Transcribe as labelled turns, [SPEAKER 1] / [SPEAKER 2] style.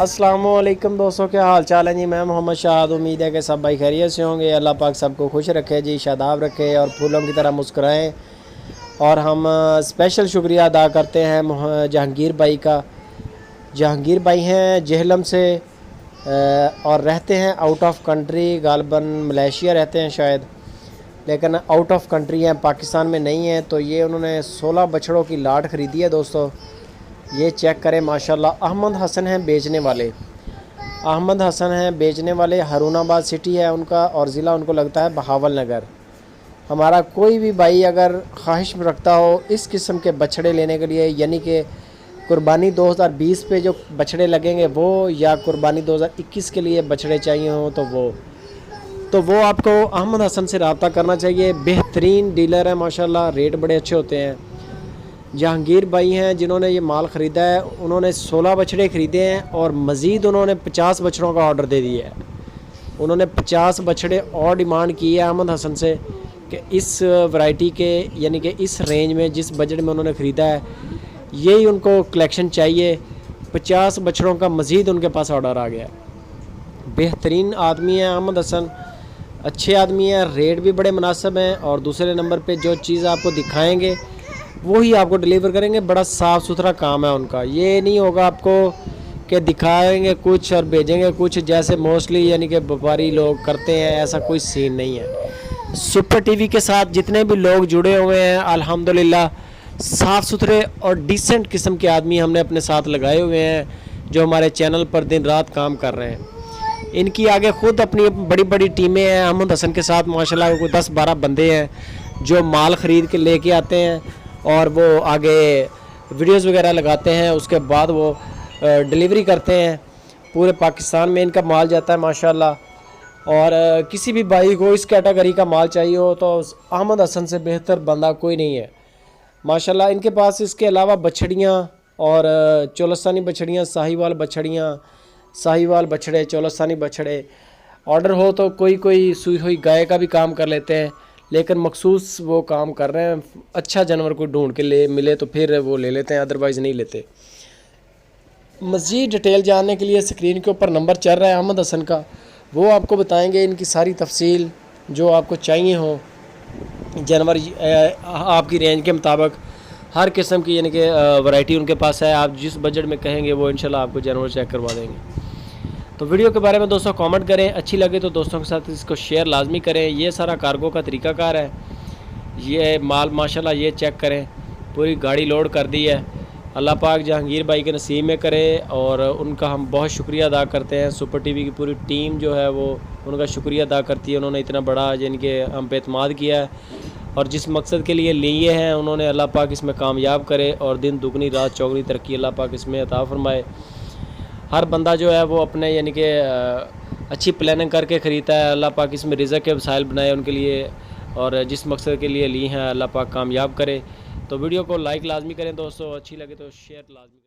[SPEAKER 1] अस्सलामुअलैकुम दोस्तों, क्या हाल चाल है जी। मैं मोहम्मद शाहद। उम्मीद है कि सब भाई खैरियत से होंगे। अल्लाह पाक सबको खुश रखे जी, शादाब रखे और फूलों की तरह मुस्कुराएं। और हम स्पेशल शुक्रिया अदा करते हैं जहांगीर भाई का। जहांगीर भाई हैं जेहलम से और रहते हैं आउट ऑफ कंट्री, गालबन मलेशिया रहते हैं शायद, लेकिन आउट ऑफ कंट्री हैं, पाकिस्तान में नहीं है। तो ये उन्होंने 16 बछड़ों की लाट ख़रीदी है दोस्तों। ये चेक करें माशाल्लाह। अहमद हसन हैं बेचने वाले, अहमद हसन हैं बेचने वाले। हरूनाबाद सिटी है उनका और ज़िला उनको लगता है बहावल नगर। हमारा कोई भी भाई अगर ख्वाहिश रखता हो इस किस्म के बछड़े लेने के लिए, यानी कि कुर्बानी 2020 पे जो बछड़े लगेंगे वो, या कुर्बानी 2021 के लिए बछड़े चाहिए हों तो वो आपको अहमद हसन से रब्ता करना चाहिए। बेहतरीन डीलर है माशाल्लाह, रेट बड़े अच्छे होते हैं। जहांगीर भाई हैं जिन्होंने ये माल ख़रीदा है, उन्होंने 16 बछड़े ख़रीदे हैं और मज़ीद उन्होंने 50 बछड़ों का ऑर्डर दे दिया है। उन्होंने 50 बछड़े और डिमांड की है अहमद हसन से कि इस वैरायटी के, यानी कि इस रेंज में जिस बजट में उन्होंने ख़रीदा है यही उनको कलेक्शन चाहिए। 50 बछड़ों का मज़ीद उनके पास ऑर्डर आ गया है। बेहतरीन आदमी है अहमद हसन, अच्छे आदमी है, रेट भी बड़े मुनासिब हैं। और दूसरे नंबर पे जो चीज़ आपको दिखाएंगे वही आपको डिलीवर करेंगे। बड़ा साफ़ सुथरा काम है उनका। ये नहीं होगा आपको कि दिखाएंगे कुछ और भेजेंगे कुछ, जैसे मोस्टली यानी कि व्यापारी लोग करते हैं। ऐसा कोई सीन नहीं है। सुपर टीवी के साथ जितने भी लोग जुड़े हुए हैं अल्हम्दुलिल्लाह साफ़ सुथरे और डिसेंट किस्म के आदमी हमने अपने साथ लगाए हुए हैं, जो हमारे चैनल पर दिन रात काम कर रहे हैं। इनकी आगे ख़ुद अपनी बड़ी बड़ी टीमें हैं। अहमद हसन के साथ माशाल्लाह कोई 10-12 बंदे हैं जो माल ख़रीद के लेके आते हैं और वो आगे वीडियोस वगैरह लगाते हैं। उसके बाद वो डिलीवरी करते हैं। पूरे पाकिस्तान में इनका माल जाता है माशाल्लाह। और किसी भी भाई को इस कैटेगरी का माल चाहिए हो तो अहमद हसन से बेहतर बंदा कोई नहीं है माशाल्लाह। इनके पास इसके अलावा बछड़ियाँ और चोलस्तानी बछड़ियाँ, साहिवाल बछड़ियाँ, साहिवाल बछड़े, चोलस्तानी बछड़े ऑर्डर हो तो कोई सुई हुई गाय का भी काम कर लेते हैं, लेकिन मखसूस वो काम कर रहे हैं। अच्छा जानवर को ढूंढ के ले मिले तो फिर वो ले लेते हैं, अदरवाइज़ नहीं लेते। मज़ीद डिटेल जानने के लिए स्क्रीन के ऊपर नंबर चल रहा है अहमद हसन का, वो आपको बताएंगे इनकी सारी तफसील जो आपको चाहिए हो। जानवर आपकी रेंज के मुताबिक हर किस्म की यानी कि वैरायटी उनके पास है। आप जिस बजट में कहेंगे वो इंशाल्लाह आपको जानवर चेक करवा देंगे। तो वीडियो के बारे में दोस्तों कमेंट करें, अच्छी लगे तो दोस्तों के साथ इसको शेयर लाजमी करें। ये सारा कार्गो का तरीक़ाकार है। ये माल माशाल्लाह ये चेक करें, पूरी गाड़ी लोड कर दी है। अल्लाह पाक जहांगीर भाई के नसीब में करे और उनका हम बहुत शुक्रिया अदा करते हैं। सुपर टीवी की पूरी टीम जो है वो उनका शुक्रिया अदा करती है। उन्होंने इतना बड़ा यानी कि हम पे एतमाद किया है और जिस मकसद के लिए लिए हैं उन्होंने, अल्लाह पाक इसमें कामयाब करे और दिन दुगनी रात चौगनी तरक्की अल्लाह पाक इसमें अता फरमाए। हर बंदा जो है वो अपने यानी कि अच्छी प्लानिंग करके ख़रीदता है। अल्लाह पाक इसमें रिज़्क़ के वसाइल बनाए उनके लिए और जिस मकसद के लिए ली हैं अल्लाह पाक कामयाब करे। तो वीडियो को लाइक लाजमी करें दोस्तों, अच्छी लगे तो शेयर लाजमी करें।